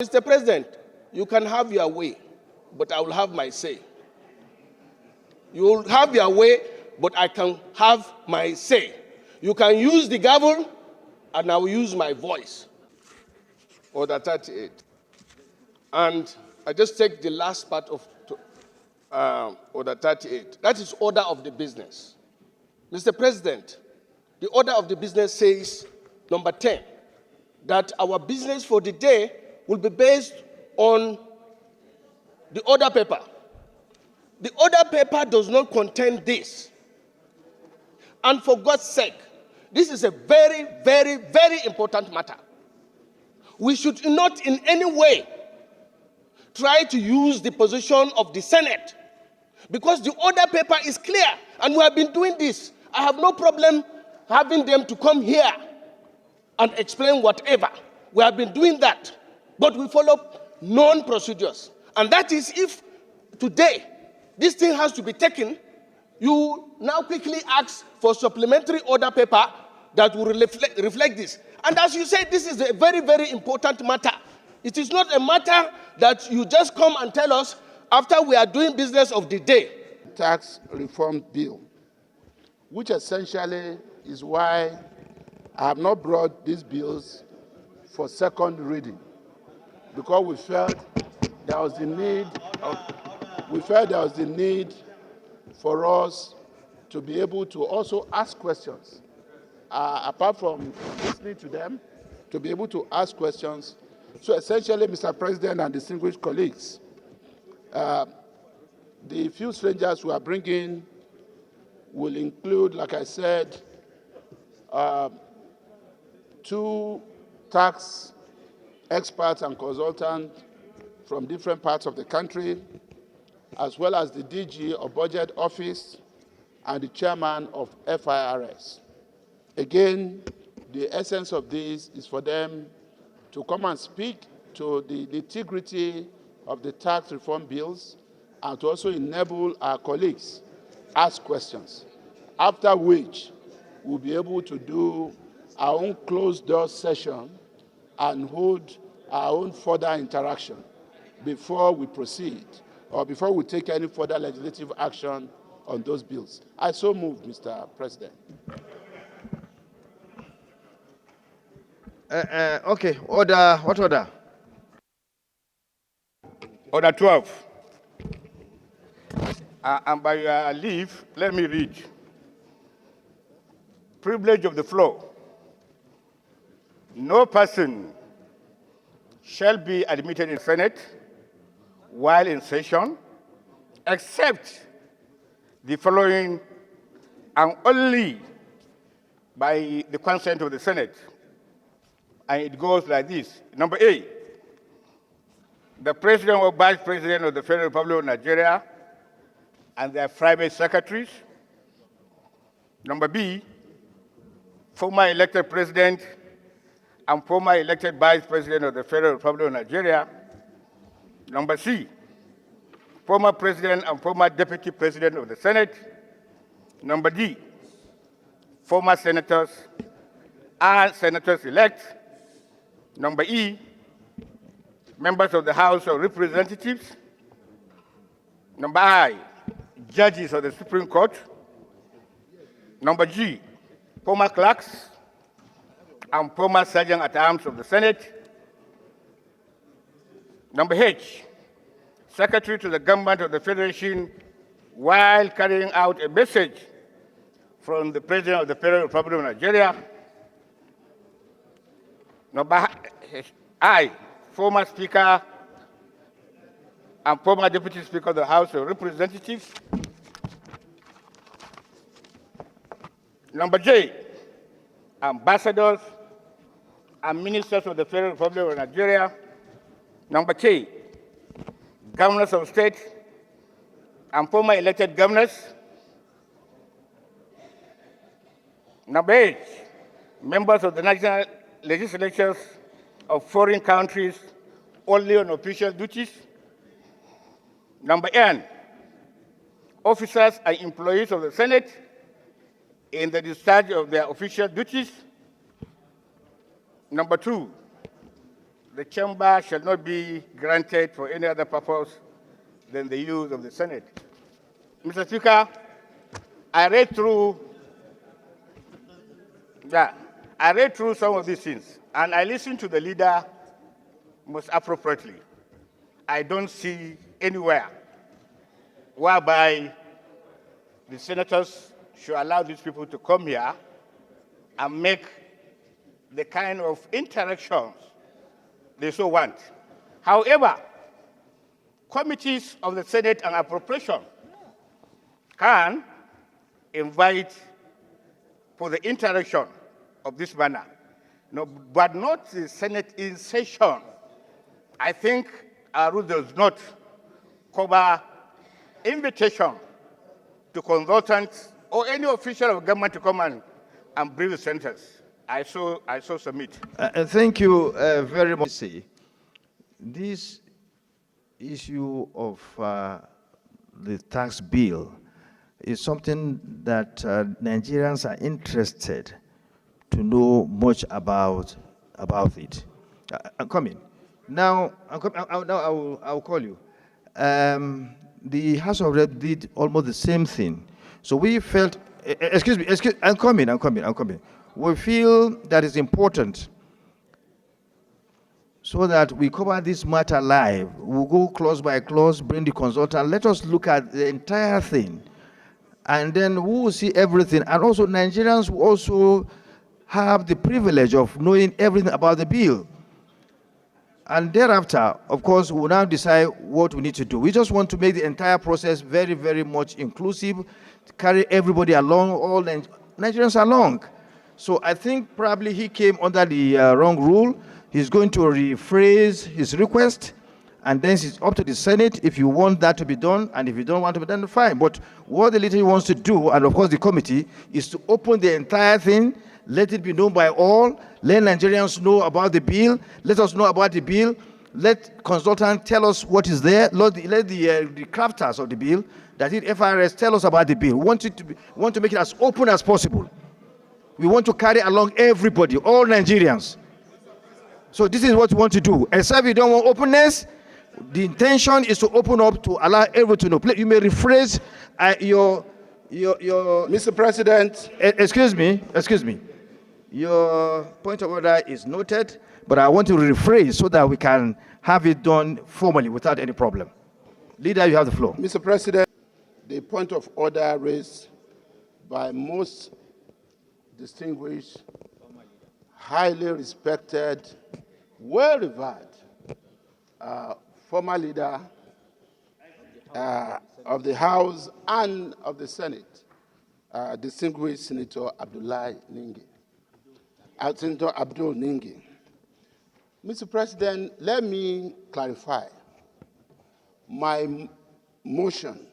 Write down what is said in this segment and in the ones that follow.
Mr. President, you can have your way, but I will have my say. You will have your way, but I can have my say. You can use the gavel, and I will use my voice. Order 38. And I just take the last part of Order 38. That is order of the business. Mr. President, the order of the business says, number 10, that our business for the day will be based on the order paper. The order paper does not contain this. And for God's sake, this is a very, very, very important matter. We should not in any way try to use the position of the Senate, because the order paper is clear, and we have been doing this. I have no problem having them to come here and explain whatever. We have been doing that, but we follow known procedures. And that is, if today this thing has to be taken, you now quickly ask for supplementary order paper that will reflect this. And as you said, this is a very, very important matter. It is not a matter that you just come and tell us after we are doing business of the day. Tax reform bill, which essentially is why I have not brought these bills for second reading, because we felt there was the need for us to be able to also ask questions. Apart from listening to them, to be able to ask questions. So essentially, Mr. President and distinguished colleagues, the few strangers we are bringing will include, like I said, 2 tax experts and consultants from different parts of the country, as well as the DG of Budget Office and the chairman of FIRS. Again, the essence of this is for them to come and speak to the integrity of the tax reform bills and to also enable our colleagues ask questions, after which we'll be able to do our own closed-door session and hold our own further interaction before we proceed or before we take any further legislative action on those bills. I so move, Mr. President. Okay, order. What order? Order 12. And by your leave, let me read. Privilege of the floor. No person shall be admitted in the Senate while in session, except the following, and only by the consent of the Senate. And it goes like this. Number A, the President or Vice President of the Federal Republic of Nigeria and their private secretaries. Number B, former elected President and former elected Vice President of the Federal Republic of Nigeria. Number C, former President and former Deputy President of the Senate. Number D, former senators and senators-elect. Number E, members of the House of Representatives. Number I, judges of the Supreme Court. Number G, former clerks and former sergeant-at-arms of the Senate. Number H, secretary to the government of the Federation while carrying out a message from the President of the Federal Republic of Nigeria. Number I, former Speaker and former Deputy Speaker of the House of Representatives. Number J, ambassadors and ministers of the Federal Republic of Nigeria. Number K, governors of state and former elected governors. Number H, members of the national legislatures of foreign countries only on official duties. Number N, officers and employees of the Senate in the discharge of their official duties. Number 2, the chamber shall not be granted for any other purpose than the use of the Senate. Mr. Speaker, I read through some of these things, and I listened to the leader most appropriately. I don't see anywhere whereby the senators should allow these people to come here and make the kind of interactions they so want. However, committees of the Senate and Appropriation can invite for the interaction of this manner, no, but not the Senate in session. I think our rule does not cover invitation to consultants or any official of government to come and brief the senators. I so submit. Thank you very much. This issue of the tax bill is something that Nigerians are interested to know much about it. I'm coming. Now, I'll call you. The House of Reps did almost the same thing. So we felt, excuse me, I'm coming. We feel that it's important so that we cover this matter live. We'll go clause by clause, bring the consultant. Let us look at the entire thing. And then we will see everything. And also Nigerians will also have the privilege of knowing everything about the bill. And thereafter, of course, we'll now decide what we need to do. We just want to make the entire process very, very much inclusive, to carry everybody along, all Nigerians along. So I think probably he came under the wrong rule. He's going to rephrase his request, and then it's up to the Senate if you want that to be done, and if you don't want to be done, fine. But what the leader wants to do, and of course the committee, is to open the entire thing, let it be known by all, let Nigerians know about the bill, let us know about the bill, let consultants tell us what is there, let the crafters of the bill, that is FRS, tell us about the bill. We want to make it as open as possible. We want to carry along everybody, all Nigerians. So this is what we want to do. Except we don't want openness, the intention is to open up to allow everyone to know. You may rephrase your Mr. President. Excuse me. Your point of order is noted, but I want to rephrase so that we can have it done formally without any problem. Leader, you have the floor. Mr. President, the point of order raised by most distinguished, highly respected, well-revered former leader of the House and of the Senate, distinguished Senator Senator Abdul Ningi. Mr. President, let me clarify. My motion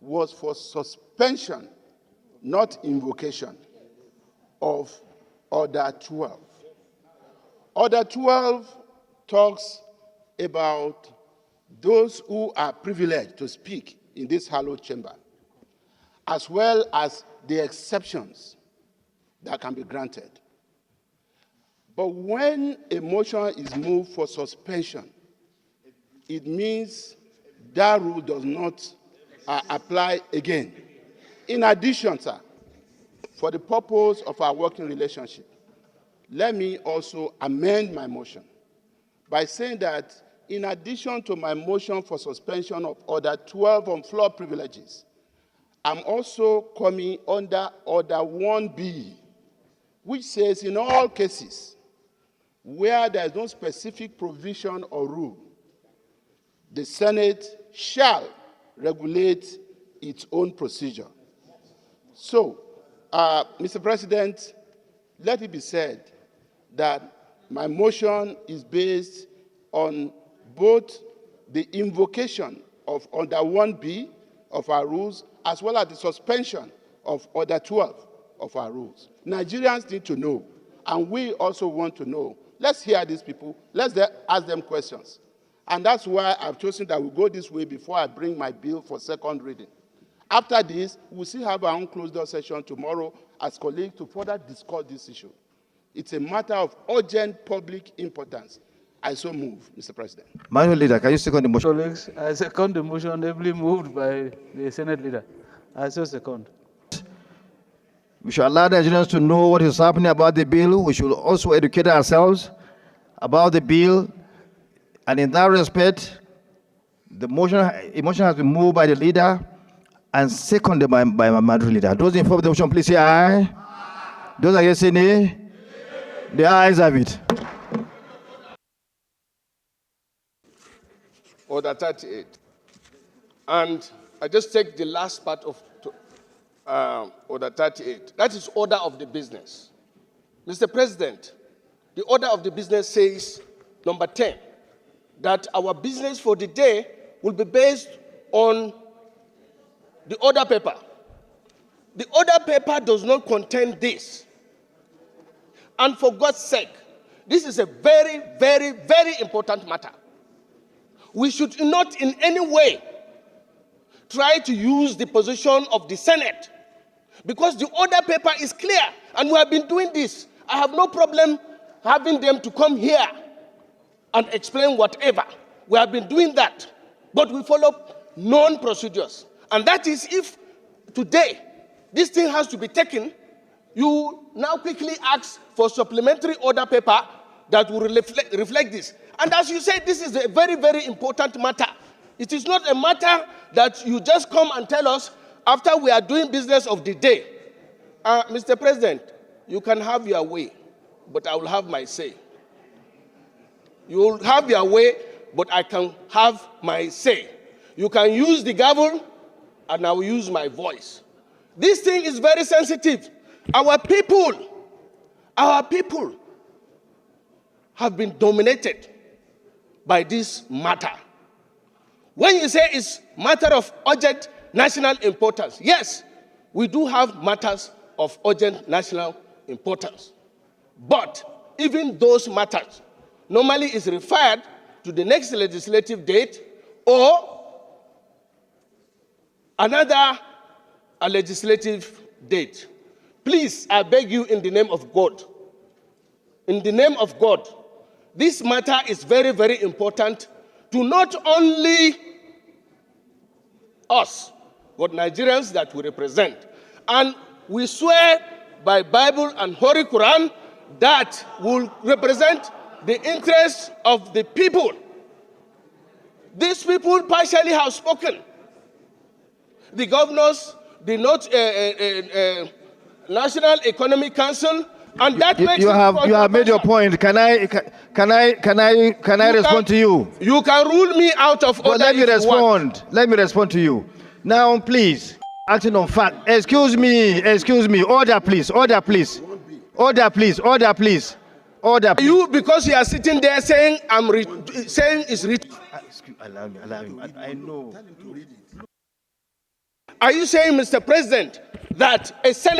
was for suspension, not invocation, of Order 12. Order 12 talks about those who are privileged to speak in this hallowed chamber, as well as the exceptions that can be granted. But when a motion is moved for suspension, it means that rule does not apply again. In addition, sir, for the purpose of our working relationship, let me also amend my motion by saying that in addition to my motion for suspension of Order 12 on floor privileges, I'm also coming under Order 1B, which says in all cases where there is no specific provision or rule, the Senate shall regulate its own procedure. So, Mr. President, let it be said that my motion is based on both the invocation of Order 1B of our rules as well as the suspension of Order 12 of our rules. Nigerians need to know, and we also want to know. Let's hear these people. Let's ask them questions. And that's why I've chosen that we go this way before I bring my bill for second reading. After this, we'll still have our own closed-door session tomorrow as colleagues to further discuss this issue. It's a matter of urgent public importance. I so move, Mr. President. Minority Leader, can you second the motion? Colleagues, I second the motion ably moved by the Senate Leader. I so second. We should allow the Nigerians to know what is happening about the bill. We should also educate ourselves about the bill. And in that respect, the motion has been moved by the leader and seconded by my minority leader. Those in favor of the motion, please say aye. Those against say nay. The ayes have it. Order 38. And I just take the last part of Order 38. That is order of the business. Mr. President, the order of the business says, number 10, that our business for the day will be based on the order paper. The order paper does not contain this. And for God's sake, this is a very, very, very important matter. We should not in any way try to use the position of the Senate, because the order paper is clear, and we have been doing this. I have no problem having them to come here and explain whatever. We have been doing that, but we follow known procedures. And that is, if today this thing has to be taken, you now quickly ask for supplementary order paper that will reflect this. And as you said, this is a very, very important matter. It is not a matter that you just come and tell us after we are doing business of the day. Mr. President, you can have your way, but I will have my say. You will have your way, but I can have my say. You can use the gavel, and I will use my voice. This thing is very sensitive. Our people have been dominated by this matter. When you say it's matter of urgent national importance, yes, we do have matters of urgent national importance. But even those matters normally is referred to the next legislative date or another legislative date. Please, I beg you in the name of God, in the name of God, this matter is very, very important to not only us, but Nigerians that we represent. And we swear by Bible and Holy Quran that will represent the interests of the people. These people partially have spoken. The governors, the National Economic Council, and that makes you have made your point. Can I respond to you? You can rule me out of order. Let me respond. Let me respond to you. Now, please, acting on fact. Excuse me. Order, please. Order, please. Order, please. Order, please. Order. Please. You, because you are sitting there saying saying it's written. Allow me. I know. Are you saying, Mr. President, that a Senate?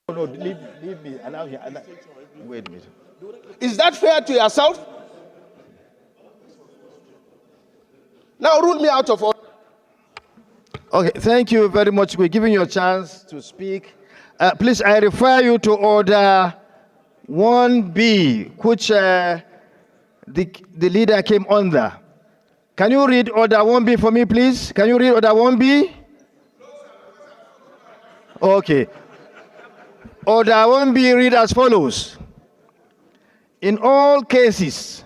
No, leave me. Allow me. Wait a minute. Is that fair to yourself? Now rule me out of order. Okay, thank you very much. We're giving you a chance to speak. Please, I refer you to Order 1B, which the leader came under. Can you read Order 1B for me, please? Can you read Order 1B? Okay. Order 1B read as follows. In all cases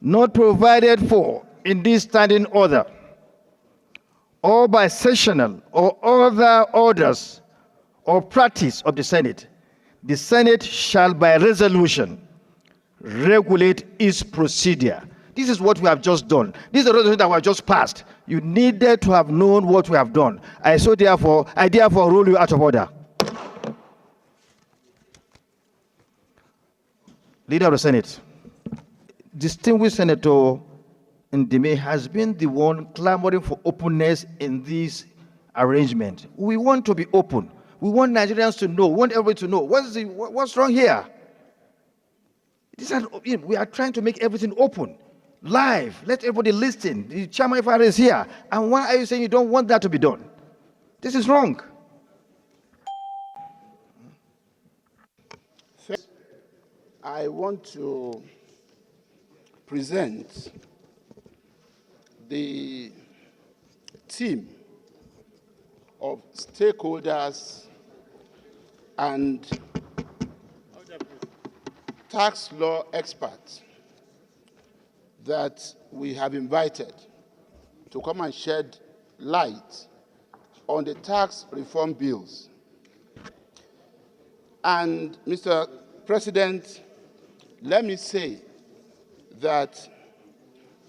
not provided for in this standing order, or by sessional or other orders or practice of the Senate shall by resolution regulate its procedure. This is what we have just done. This is the resolution that we have just passed. You needed to have known what we have done. I therefore rule you out of order. Leader of the Senate, distinguished Senator Ndume has been the one clamoring for openness in this arrangement. We want to be open. We want Nigerians to know, we want everybody to know what's wrong here. We are trying to make everything open, live. Let everybody listen. The chairman FR is here. And why are you saying you don't want that to be done? This is wrong. I want to present the team of stakeholders and tax law experts that we have invited to come and shed light on the tax reform bills. And Mr. President, let me say that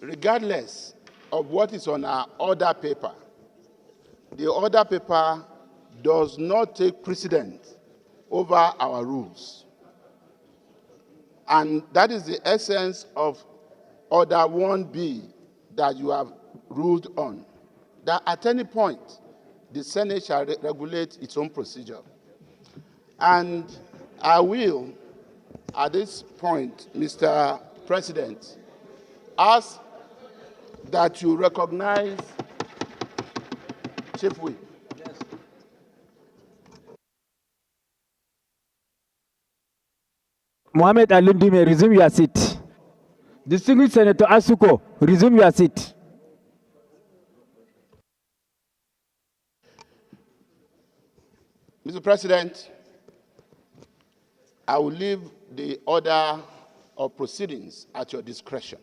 regardless of what is on our order paper, the order paper does not take precedence over our rules. And that is the essence of Order 1B that you have ruled on, that at any point, the Senate shall regulate its own procedure. And I will, at this point, Mr. President, ask that you recognize Chief Whip. Mohamed Ndume, resume your seat. Distinguished Senator Asuko, resume your seat. Mr. President, I will leave the order of proceedings at your discretion.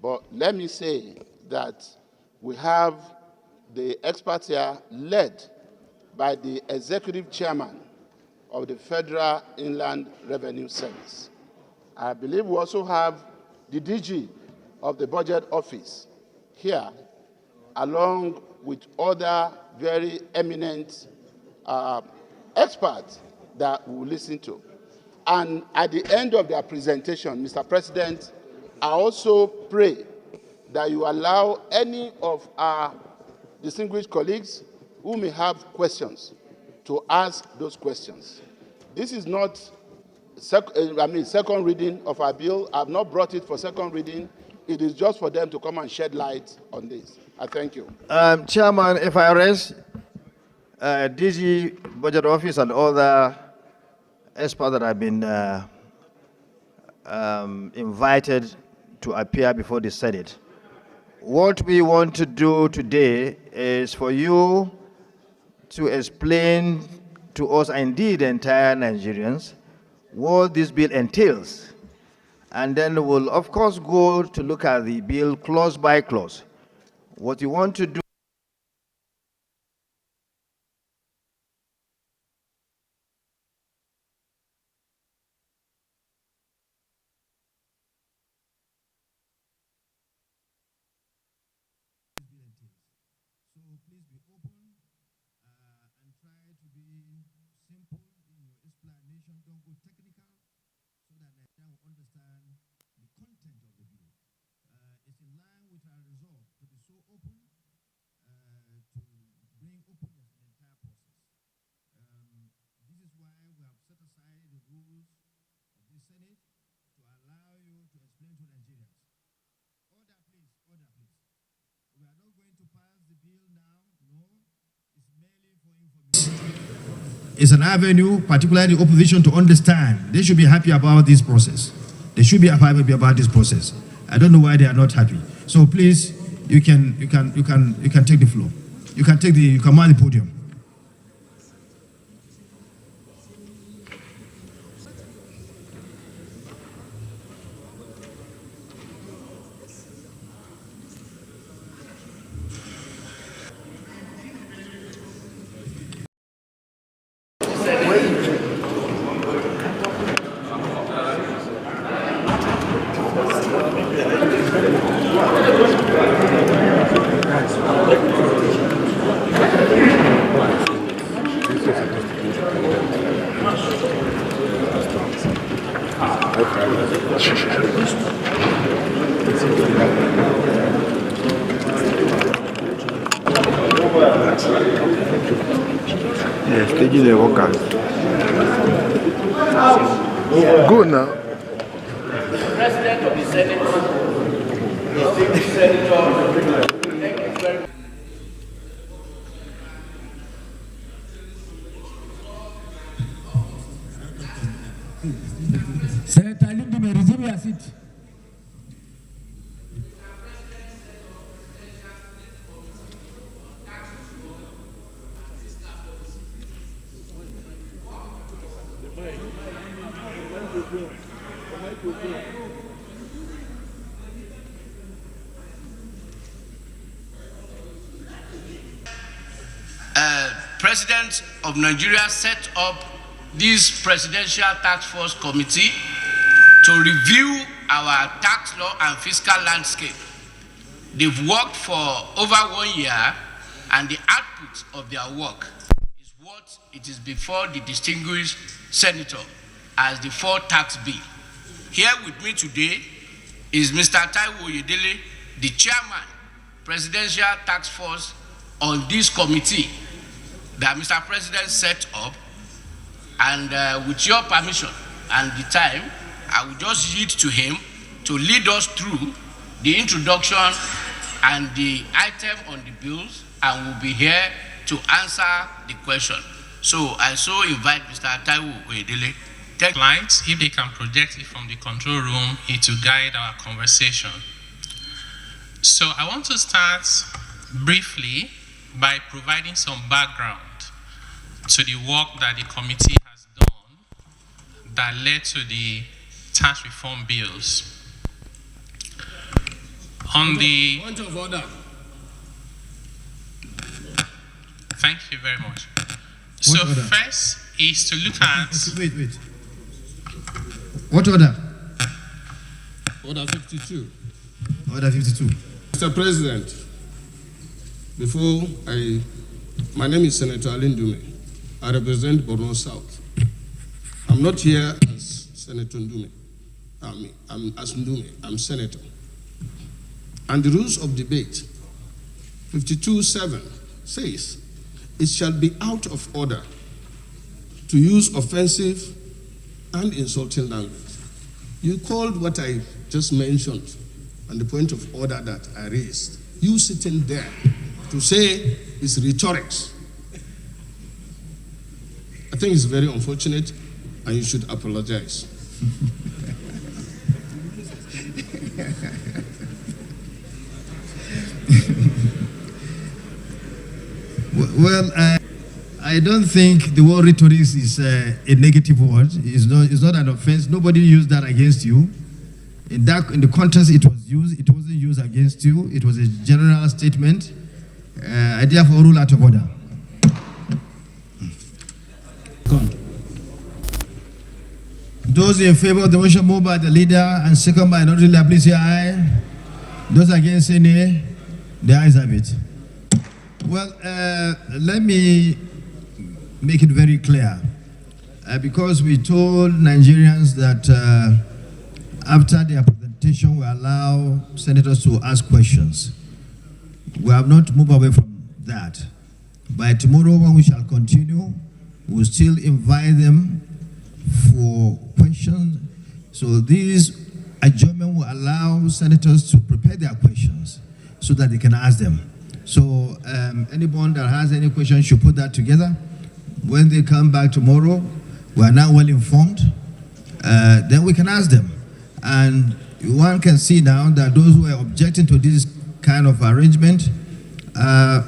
But let me say that we have the experts here led by the executive chairman of the Federal Inland Revenue Service. I believe we also have the DG of the Budget Office here, along with other very eminent experts that we will listen to. And at the end of their presentation, Mr. President, I also pray that you allow any of our distinguished colleagues who may have questions to ask those questions. This is not second reading of our bill. I have not brought it for second reading. It is just for them to come and shed light on this. I thank you. Chairman, FIRS, DG Budget Office and other experts that have been invited to appear before the Senate. What we want to do today is for you to explain to us, and indeed the entire Nigerians, what this bill entails. And then we'll, of course, go to look at the bill clause by clause. What you want to do please be open and try to be simple in your explanation. Don't go technical, so that Nigerians will understand the content of the bill. It's in line with our resolve to be so open, to bring openness in the entire process. This is why we have set aside the rules of the Senate to allow you to explain to Nigerians. Order, please. Order, please. We are not going to pass the bill now. No, it's merely for information. It's an avenue, particularly the opposition, to understand. They should be happy about this process. They should be happy about this process. I don't know why they are not happy. So please, you can take the floor. You can mount the podium. Yes, taking the workers. Go now. President of the Senate, distinguished Senator, thank you very much. Senator Ndume, resume your seat. President of Nigeria set up this Presidential Task Force Committee to review our tax law and fiscal landscape. They've worked for over 1 year, and the output of their work is what it is before the distinguished senator as the 4th tax bill. Here with me today is Mr. Taiwo Oyedele, the chairman, Presidential Task Force on this committee that Mr. President set up, and with your permission and the time, I will just yield to him to lead us through the introduction and the item on the bills, and we'll be here to answer the question. So I so invite Mr. Taiwo Oyedele. Lights, if they can project it from the control room, it will guide our conversation. So I want to start briefly by providing some background to the work that the committee has done that led to the tax reform bills. On the point of order. Thank you very much. So first is to look at Wait. What order? Order 52. Order 52. Mr. President, my name is Senator Ndume. I represent Borno South. I'm not here as Senator Ndume. I'm as Ndume. I'm Senator. And the rules of debate, 52(7) says, it shall be out of order to use offensive and insulting language. You called what I just mentioned and the point of order that I raised, you sitting there to say it's rhetorics. I think it's very unfortunate and you should apologize. Well, I don't think the word rhetorics is a negative word. It's not an offense. Nobody used that against you. In the context it was used, it wasn't used against you. It was a general statement. I therefore rule out of order. Those in favor of the motion moved by the leader and second by another leader, please say aye. Those against say nay. The ayes have it. Well, let me make it very clear. Because we told Nigerians that after their presentation, we allow senators to ask questions. We have not moved away from that. By tomorrow, when we shall continue, we'll still invite them for questions. So this adjournment will allow senators to prepare their questions so that they can ask them. So anyone that has any questions should put that together. When they come back tomorrow, we are now well informed, then we can ask them. And one can see now that those who are objecting to this kind of arrangement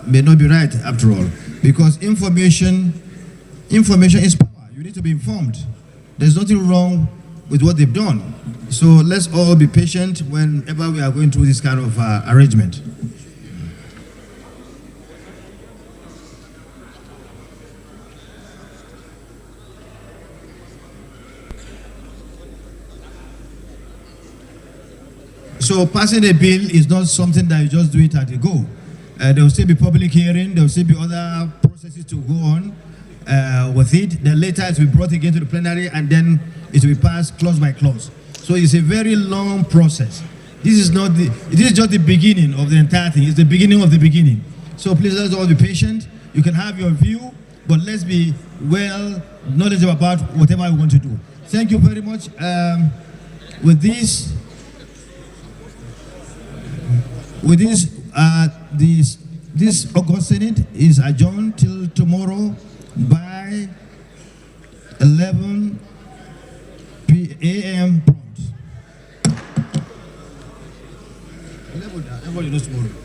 may not be right after all. Because information is power. You need to be informed. There's nothing wrong with what they've done. So let's all be patient whenever we are going through this kind of arrangement. So passing a bill is not something that you just do it at a go. There will still be public hearing, there will still be other processes to go on with it. Then later it will be brought again to the plenary and then it will be passed clause by clause. So it's a very long process. This is just the beginning of the entire thing. It's the beginning of the beginning. So please let's all be patient. You can have your view, but let's be well knowledgeable about whatever we want to do. Thank you very much. With this August Senate is adjourned till tomorrow by 11 a.m. prompt. Everybody knows tomorrow.